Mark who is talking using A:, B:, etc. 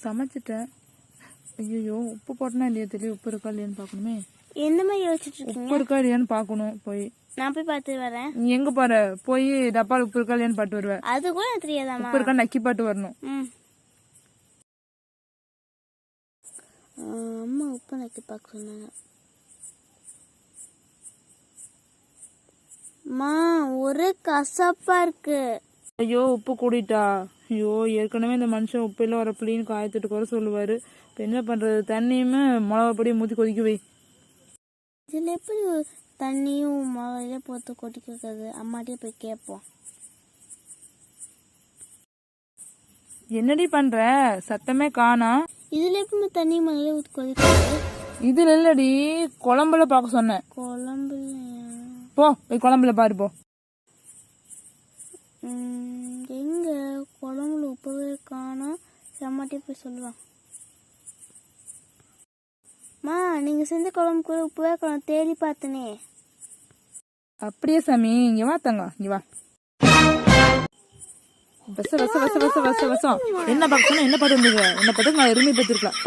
A: சமைச்சிட்டேன். ஐயோ உப்பு போட்டனா இல்லையா தெரியும். உப்பு இருக்கா இல்லையான்னு பார்க்கணுமே.
B: எந்த மாதிரி யோசிச்சுட்டு இருக்கீங்க?
A: உப்பு இருக்கா இல்லையான்னு பார்க்கணும். போய்
B: நான் போய் பார்த்து வரேன்.
A: நீ எங்க போற? போய் டப்பால் உப்பு இருக்கா இல்லையான்னு பாட்டு வருவேன்.
B: அது கூட எனக்கு தெரியாதாமா?
A: உப்பு இருக்கா நக்கி பாட்டு வரணும்.
B: அம்மா உப்பு நக்கி பார்க்க சொன்னாங்க. அம்மா ஒரே கசப்பா இருக்கு.
A: ஐயோ உப்பு கூடிட்டா. ஐயோ ஏற்கனவே இந்த மனுஷன் உப்பு எல்லாம் வர புளின்னு காயத்துட்டு குறை சொல்லுவாரு. இப்போ என்ன பண்றது? தண்ணியுமே மிளகா பொடியை ஊற்றி கொதிக்க வை.
B: இதில் எப்படி தண்ணியும் மிளகாயிலே போட்டு கொதிக்கிறது? அம்மாட்டே போய் கேட்போம்.
A: என்னடி பண்ற? சத்தமே காணா.
B: இதுல எப்படி தண்ணி மிளகாயிலே ஊற்றி கொதிக்கிறது?
A: இதுல இல்லடி, குழம்புல பார்க்க சொன்னேன்.
B: குழம்புல
A: போ போய் குழம்புல பாரு போ.
B: எங்க குழம்புல உப்பவே காணோம். அம்மாட்டே போய் சொல்லலாம். மா நீங்க செஞ்ச குழம்பு கூட உப்பவே காணோம், தேடி பார்த்தனே.
A: அப்படியே சாமி, இங்க வா தங்க, இங்க வா. வச வச வச வச வச வசம். என்ன பார்க்க சொன்னா என்ன பாட்டு வந்தீங்க? என்ன பார்த்து நான் எருமை பார்த்துருக்கலாம்.